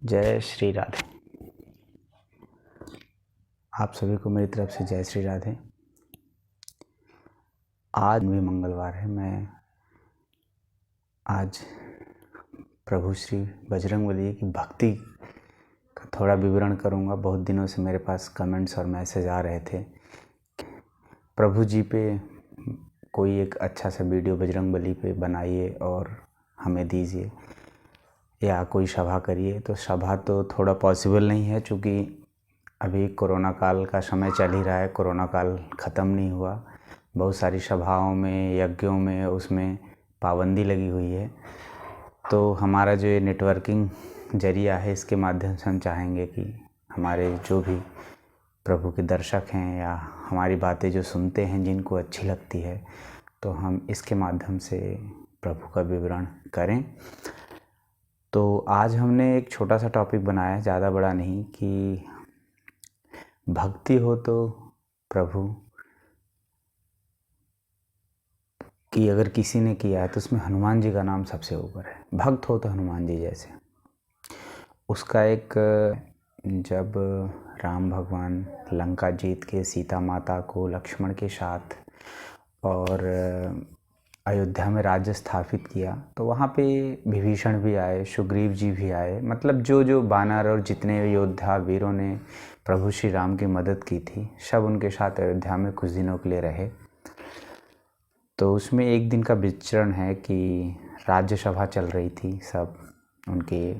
जय श्री राधे। आप सभी को मेरी तरफ से जय श्री राधे। आज भी मंगलवार है। मैं आज प्रभु श्री बजरंगबली की भक्ति का थोड़ा विवरण करूंगा। बहुत दिनों से मेरे पास कमेंट्स और मैसेज आ रहे थे, प्रभु जी पे कोई एक अच्छा सा वीडियो बजरंगबली पे बनाइए और हमें दीजिए, या कोई सभा करिए। तो सभा तो थोड़ा पॉसिबल नहीं है, चूँकि अभी कोरोना काल का समय चल ही रहा है। कोरोना काल ख़त्म नहीं हुआ। बहुत सारी सभाओं में, यज्ञों में, उसमें पाबंदी लगी हुई है। तो हमारा जो ये नेटवर्किंग जरिया है, इसके माध्यम से हम चाहेंगे कि हमारे जो भी प्रभु के दर्शक हैं या हमारी बातें जो सुनते हैं, जिनको अच्छी लगती है, तो हम इसके माध्यम से प्रभु का विवरण करें। तो आज हमने एक छोटा सा टॉपिक बनाया है, ज़्यादा बड़ा नहीं, कि भक्ति हो तो प्रभु कि अगर किसी ने किया है तो उसमें हनुमान जी का नाम सबसे ऊपर है। भक्त हो तो हनुमान जी जैसे। उसका एक, जब राम भगवान लंका जीत के सीता माता को लक्ष्मण के साथ और अयोध्या में राज्य स्थापित किया, तो वहाँ पे विभीषण भी आए, सुग्रीव जी भी आए। मतलब जो जो बानर और जितने योद्धा वीरों ने प्रभु श्री राम की मदद की थी, सब उनके साथ अयोध्या में कुछ दिनों के लिए रहे। तो उसमें एक दिन का विचरण है कि राज्यसभा चल रही थी, सब उनके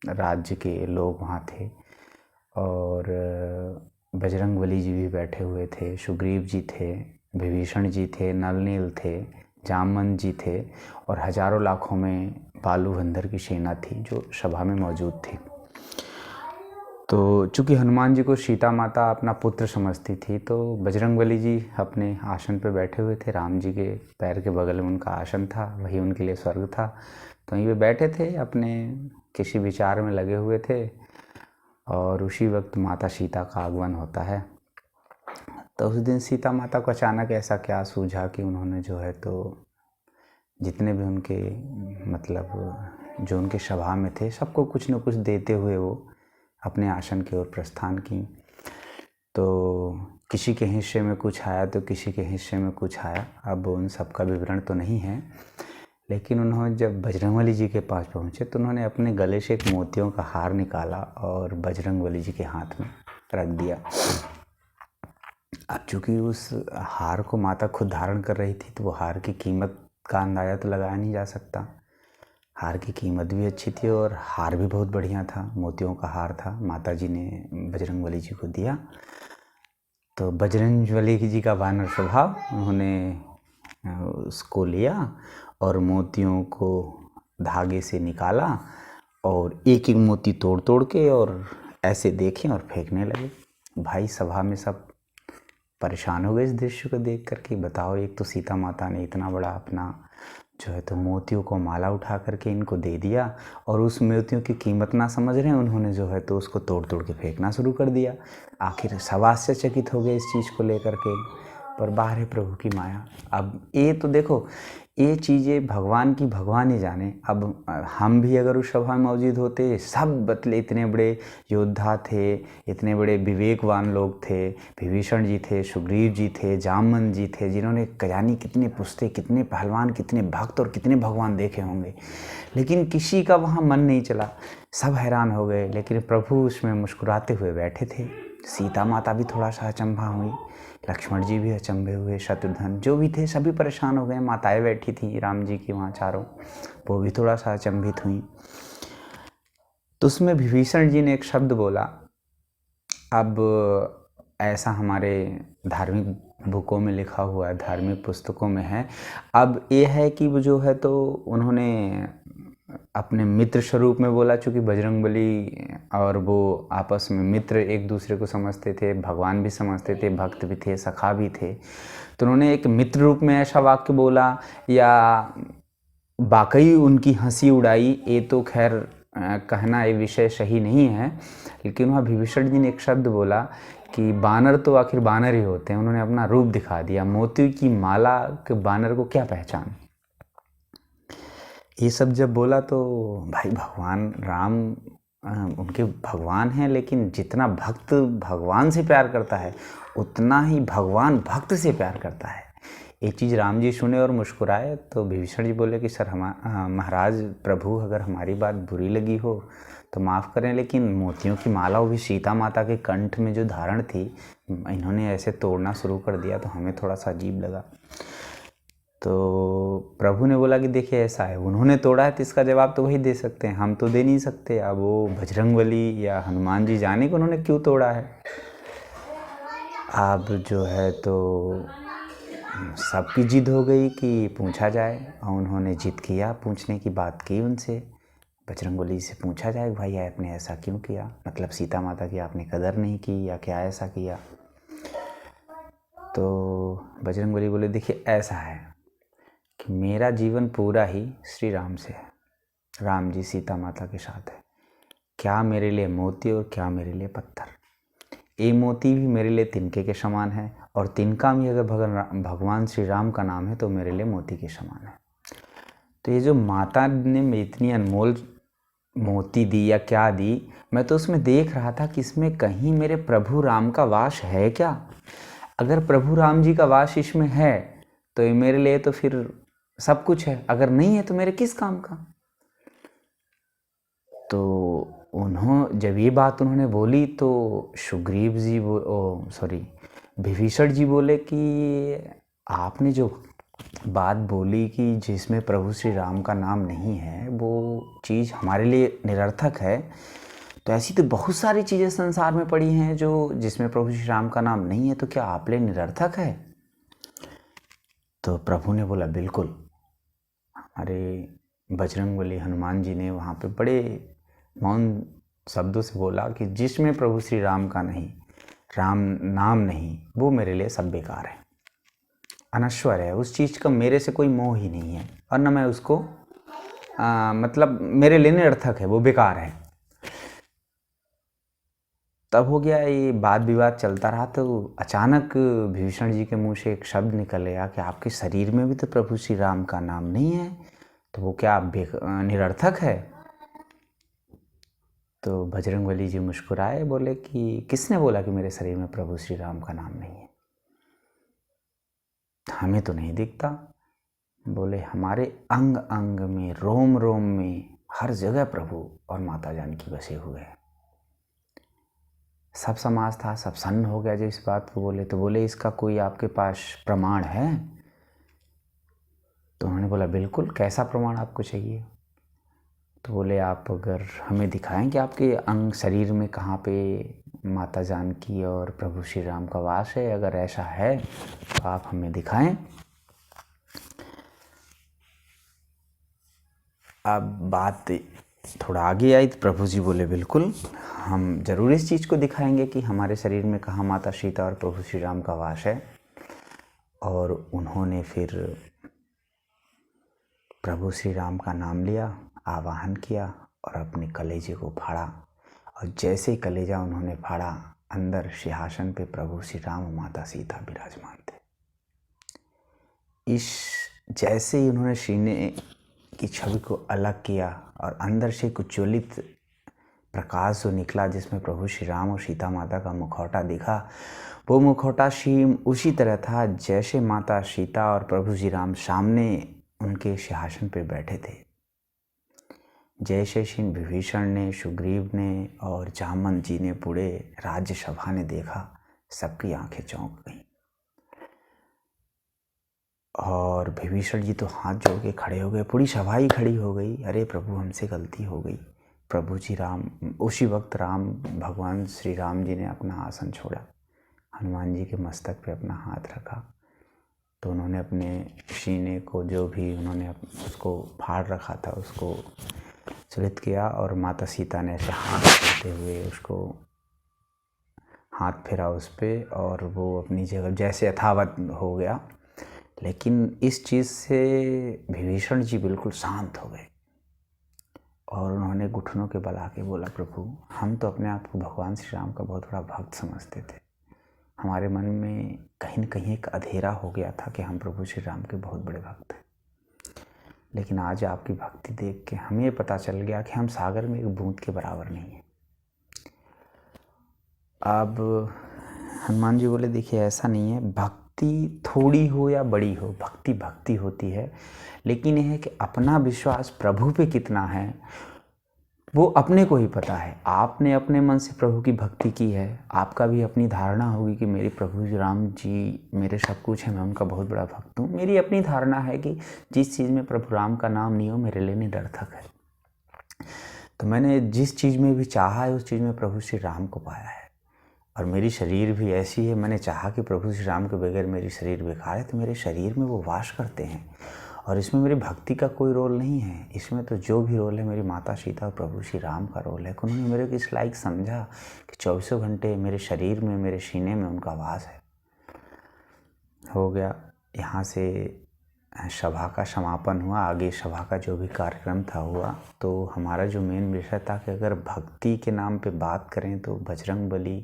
राज्य के लोग वहाँ थे, और बजरंगबली जी भी बैठे हुए थे, सुग्रीव जी थे, विभीषण जी थे, नल नील थे, जामवंत जी थे, और हजारों लाखों में बालू बंदर की सेना थी जो सभा में मौजूद थी। तो चूँकि हनुमान जी को सीता माता अपना पुत्र समझती थी, तो बजरंगबली जी अपने आसन पर बैठे हुए थे। राम जी के पैर के बगल में उनका आसन था, वही उनके लिए स्वर्ग था। तो वहीं पे बैठे थे, अपने किसी विचार में लगे हुए थे, और उसी वक्त माता सीता का आगमन होता है। तो उस दिन सीता माता को अचानक ऐसा क्या सूझा कि उन्होंने जो है, तो जितने भी उनके मतलब जो उनके सभा में थे, सबको कुछ न कुछ देते हुए वो अपने आसन की ओर प्रस्थान की। तो किसी के हिस्से में कुछ आया तो किसी के हिस्से में कुछ आया। अब उन सब का विवरण तो नहीं है, लेकिन उन्होंने जब बजरंगबली जी के पास पहुँचे तो उन्होंने अपने गले से एक मोतियों का हार निकाला और बजरंगबली जी के हाथ में रख दिया। अब चूँकि उस हार को माता खुद धारण कर रही थी, तो वो हार की कीमत का अंदाज़ा तो लगाया नहीं जा सकता। हार की कीमत भी अच्छी थी और हार भी बहुत बढ़िया था, मोतियों का हार था। माता जी ने बजरंगबली जी को दिया। तो बजरंगबली जी का वानर स्वभाव, उन्होंने उसको लिया और मोतियों को धागे से निकाला और एक एक मोती तोड़ तोड़ के और ऐसे देखे और फेंकने लगे। भाई सभा में सब परेशान हो गए इस दृश्य को देख करके। बताओ, एक तो सीता माता ने इतना बड़ा अपना जो है तो मोतियों को माला उठा करके इनको दे दिया, और उस मोतियों की कीमत ना समझ रहे हैं उन्होंने जो है तो उसको तोड़ तोड़ के फेंकना शुरू कर दिया। आखिर सब आश्चर्यचकित हो गए इस चीज़ को लेकर के, पर बाहर है प्रभु की माया। अब ये तो देखो, ये चीज़ें भगवान की भगवान ही जाने। अब हम भी अगर उस सभा में मौजूद होते, सब बतले इतने बड़े योद्धा थे, इतने बड़े विवेकवान लोग थे, विभीषण जी थे, सुग्रीव जी थे, जामवंत जी थे, जिन्होंने जानी कितने पुस्ते, कितने पहलवान, कितने भक्त और कितने भगवान देखे होंगे, लेकिन किसी का वहाँ मन नहीं चला। सब हैरान हो गए, लेकिन प्रभु उसमें मुस्कुराते हुए बैठे थे। सीता माता भी थोड़ा सा अचंभा हुई, लक्ष्मण जी भी अचंभे हुए, शत्रुघ्न जो भी थे सभी परेशान हो गए। माताएं बैठी थी राम जी की वहाँ चारों, वो भी थोड़ा सा अचंभित हुई। तो उसमें विभीषण जी ने एक शब्द बोला। अब ऐसा हमारे धार्मिक बुकों में लिखा हुआ है, धार्मिक पुस्तकों में है। अब ये है कि वो जो है तो उन्होंने अपने मित्र स्वरूप में बोला, चूँकि बजरंगबली और वो आपस में मित्र एक दूसरे को समझते थे, भगवान भी समझते थे, भक्त भी थे, सखा भी थे। तो उन्होंने एक मित्र रूप में ऐसा वाक्य बोला, या वाकई उनकी हंसी उड़ाई, ये तो खैर कहना ये विषय सही नहीं है। लेकिन वहाँ विभीषण जी ने एक शब्द बोला कि बानर तो आखिर बानर ही होते हैं। उन्होंने अपना रूप दिखा दिया। मोती की माला के बानर को क्या पहचान। ये सब जब बोला तो भाई भगवान राम उनके भगवान हैं, लेकिन जितना भक्त भगवान से प्यार करता है उतना ही भगवान भक्त से प्यार करता है। एक चीज़ राम जी सुने और मुस्कुराए तो विभीषण जी बोले कि सर महाराज प्रभु, अगर हमारी बात बुरी लगी हो तो माफ़ करें, लेकिन मोतियों की माला वो भी सीता माता के कंठ में जो धारण थी, इन्होंने ऐसे तोड़ना शुरू कर दिया तो हमें थोड़ा सा अजीब लगा। तो प्रभु ने बोला कि देखिए ऐसा है, उन्होंने तोड़ा है तो इसका जवाब तो वही दे सकते हैं, हम तो दे नहीं सकते। अब वो बजरंगबली या हनुमान जी जाने कि उन्होंने क्यों तोड़ा है। अब जो है तो सबकी जिद हो गई कि पूछा जाए, और उन्होंने जिद किया, पूछने की बात की उनसे, बजरंगबली से पूछा जाए भाई आपने ऐसा क्यों किया, मतलब सीता माता की आपने कदर नहीं की या क्या ऐसा किया। तो बजरंगबली बोले देखिए ऐसा है कि मेरा जीवन पूरा ही श्री राम से है, राम जी सीता माता के साथ है। क्या मेरे लिए मोती और क्या मेरे लिए पत्थर। ये मोती भी मेरे लिए तिनके के समान है, और तिनका भी अगर भगवान श्री राम का नाम है तो मेरे लिए मोती के समान है। तो ये जो माता ने इतनी अनमोल मोती दी या क्या दी, मैं तो उसमें देख रहा था कि इसमें कहीं मेरे प्रभु राम का वास है क्या। अगर प्रभु राम जी का वास इसमें है तो ये मेरे लिए तो फिर सब कुछ है, अगर नहीं है तो मेरे किस काम का। तो जब ये बात उन्होंने बोली तो सुग्रीव जी विभीषण जी बोले कि आपने जो बात बोली कि जिसमें प्रभु श्री राम का नाम नहीं है वो चीज़ हमारे लिए निरर्थक है, तो ऐसी तो बहुत सारी चीज़ें संसार में पड़ी हैं जो जिसमें प्रभु श्री राम का नाम नहीं है, तो क्या आप लिए निरर्थक है। तो प्रभु ने बोला बिल्कुल। हमारे बजरंगबली हनुमान जी ने वहाँ पे बड़े मौन शब्दों से बोला कि जिसमें प्रभु श्री राम का नहीं, राम नाम नहीं, वो मेरे लिए सब बेकार है, अनश्वर है, उस चीज़ का मेरे से कोई मोह ही नहीं है, और न मैं उसको मतलब मेरे लिए निरर्थक है, वो बेकार है। तब हो गया, ये वाद विवाद चलता रहा, तो अचानक विभीषण जी के मुंह से एक शब्द निकल गया कि आपके शरीर में भी तो प्रभु श्री राम का नाम नहीं है, तो वो क्या निरर्थक है। तो बजरंगबली जी मुस्कुराए, बोले कि किसने बोला कि मेरे शरीर में प्रभु श्री राम का नाम नहीं है, हमें तो नहीं दिखता। बोले हमारे अंग अंग में, रोम रोम में, हर जगह प्रभु और माता जानकी बसे हुए हैं। सब समाज था, सब सन्न हो गया जब इस बात को बोले। तो बोले इसका कोई आपके पास प्रमाण है। तो उन्होंने बोला बिल्कुल, कैसा प्रमाण आपको चाहिए। तो बोले आप अगर हमें दिखाएं कि आपके अंग शरीर में कहाँ पे माता जानकी और प्रभु श्री राम का वास है, अगर ऐसा है तो आप हमें दिखाएं। अब बात थोड़ा आगे आई तो प्रभु जी बोले बिल्कुल, हम जरूर इस चीज़ को दिखाएंगे कि हमारे शरीर में कहाँ माता सीता और प्रभु श्री राम का वास है। और उन्होंने फिर प्रभु श्री राम का नाम लिया, आवाहन किया और अपने कलेजे को फाड़ा, और जैसे ही कलेजा उन्होंने फाड़ा, अंदर सिंहासन पे प्रभु श्री राम और माता सीता विराजमान थे। इस जैसे ही उन्होंने सीने की छवि को अलग किया और अंदर से एक उज्ज्वलित प्रकाश जो निकला जिसमें प्रभु श्री राम और सीता माता का मुखौटा दिखा, वो मुखौटा सेम उसी तरह था जैसे माता सीता और प्रभु श्री राम सामने उनके सिंहासन पर बैठे थे। जैसे श्री विभीषण ने, सुग्रीव ने और जामन जी ने, पूरे राज्यसभा ने देखा, सबकी आंखें चौंक गईं। और विभीषण जी तो हाथ जोड़ के खड़े हो गए, पूरी सभा ही खड़ी हो गई, अरे प्रभु हमसे गलती हो गई। प्रभु जी राम, उसी वक्त भगवान श्री राम जी ने अपना आसन छोड़ा, हनुमान जी के मस्तक पे अपना हाथ रखा। तो उन्होंने अपने सीने को, जो भी उन्होंने उसको फाड़ रखा था, उसको चलित किया, और माता सीता ने ऐसे हाथ फेरते हुए उसको हाथ फेरा उस पर, और वो अपनी जगह जैसे यथावत हो गया। लेकिन इस चीज़ से विभीषण जी बिल्कुल शांत हो गए और उन्होंने घुटनों के बल आके बोला, प्रभु हम तो अपने आप को भगवान श्री राम का बहुत बड़ा भक्त समझते थे, हमारे मन में कहीं न कहीं एक अंधेरा हो गया था कि हम प्रभु श्री राम के बहुत बड़े भक्त हैं। लेकिन आज आपकी भक्ति देख के हमें ये पता चल गया कि हम सागर में एक बूंद के बराबर नहीं हैं। अब हनुमान जी बोले देखिए ऐसा नहीं है, भक्ति थोड़ी हो या बड़ी हो, भक्ति भक्ति होती है, लेकिन यह है कि अपना विश्वास प्रभु पे कितना है वो अपने को ही पता है। आपने अपने मन से प्रभु की भक्ति की है, आपका भी अपनी धारणा होगी कि मेरे प्रभु राम जी मेरे सब कुछ है, मैं उनका बहुत बड़ा भक्त हूँ। मेरी अपनी धारणा है कि जिस चीज़ में प्रभु राम का नाम नहीं हो मेरे लिए निरर्थक है। तो मैंने जिस चीज़ में भी चाहा है उस चीज़ में प्रभु श्री राम को पाया है। और मेरी शरीर भी ऐसी है, मैंने चाहा कि प्रभु श्री राम के बगैर मेरी शरीर बेकार है, तो मेरे शरीर में वो वास करते हैं। और इसमें मेरी भक्ति का कोई रोल नहीं है, इसमें तो जो भी रोल है मेरी माता सीता और प्रभु श्री राम का रोल है कि उन्होंने मेरे को इस लायक समझा कि 24 घंटे मेरे शरीर में, मेरे सीने में उनका वास है। हो गया, यहाँ से सभा का समापन हुआ। आगे सभा का जो भी कार्यक्रम था हुआ। तो हमारा जो मेन विषय था कि अगर भक्ति के नाम पे बात करें तो बजरंगबली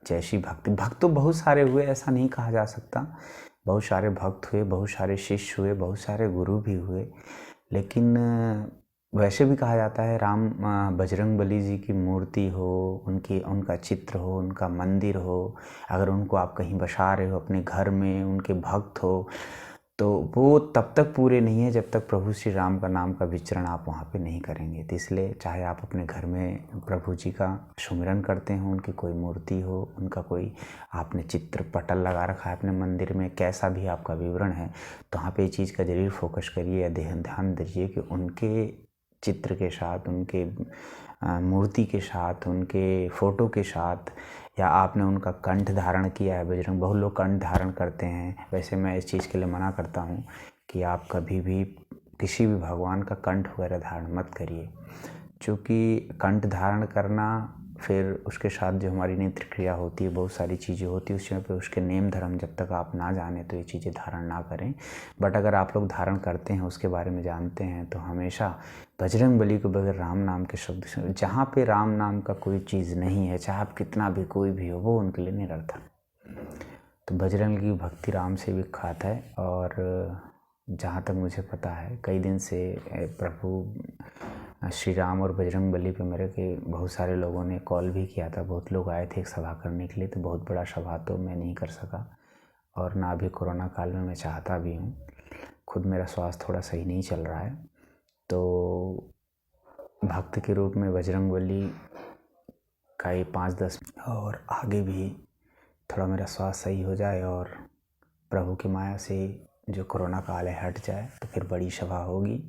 जैसी भक्त तो बहुत सारे हुए, ऐसा नहीं कहा जा सकता। बहुत सारे भक्त हुए, बहुत सारे शिष्य हुए, बहुत सारे गुरु भी हुए, लेकिन वैसे भी कहा जाता है राम बजरंगबली जी की मूर्ति हो, उनका चित्र हो, उनका मंदिर हो, अगर उनको आप कहीं बसा रहे हो अपने घर में, उनके भक्त हो, तो वो तब तक पूरे नहीं है जब तक प्रभु श्री राम का नाम का विचरण आप वहाँ पे नहीं करेंगे। तो इसलिए चाहे आप अपने घर में प्रभु जी का सुमिरन करते हो, उनकी कोई मूर्ति हो, उनका कोई आपने चित्र पटल लगा रखा है अपने मंदिर में, कैसा भी आपका विवरण है, तो वहाँ पे ये चीज़ का ज़रूर फोकस करिए या ध्यान दीजिए कि उनके चित्र के साथ, उनके मूर्ति के साथ, उनके फ़ोटो के साथ, या आपने उनका कंठ धारण किया है बजरंग, बहुत लोग कंठ धारण करते हैं, वैसे मैं इस चीज़ के लिए मना करता हूँ कि आप कभी भी किसी भी भगवान का कंठ वगैरह धारण मत करिए, क्योंकि कंठ धारण करना फिर उसके साथ जो हमारी नेत्र क्रिया होती है, बहुत सारी चीज़ें होती है, उसमें पे उसके नेम धर्म जब तक आप ना जाने तो ये चीज़ें धारण ना करें। बट अगर आप लोग धारण करते हैं, उसके बारे में जानते हैं, तो हमेशा बजरंगबली को बगैर राम नाम के शब्द, जहाँ पे राम नाम का कोई चीज़ नहीं है, चाहे आप कितना भी कोई भी हो, वो उनके लिए निरर्थक। तो बजरंग की भक्ति राम से विख्यात है। और जहाँ तक मुझे पता है कई दिन से प्रभु श्री राम और बजरंगबली पे मेरे के बहुत सारे लोगों ने कॉल भी किया था, बहुत लोग आए थे एक सभा करने के लिए। तो बहुत बड़ा सभा तो मैं नहीं कर सका, और ना भी कोरोना काल में मैं चाहता भी हूँ। खुद मेरा स्वास्थ्य थोड़ा सही नहीं चल रहा है, तो भक्त के रूप में बजरंगबली का ये 5-10 और आगे भी थोड़ा मेरा स्वास्थ्य सही हो जाए और प्रभु की माया से जो कोरोना काल है हट जाए, तो फिर बड़ी सभा होगी।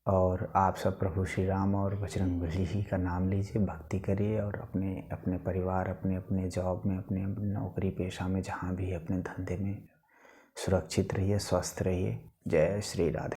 और आप सब प्रभु श्री राम और बजरंगबली जी का नाम लीजिए, भक्ति करिए, और अपने अपने परिवार, अपने अपने जॉब में, अपने नौकरी पेशा में, जहाँ भी है अपने धंधे में सुरक्षित रहिए, स्वस्थ रहिए। जय श्री राधे।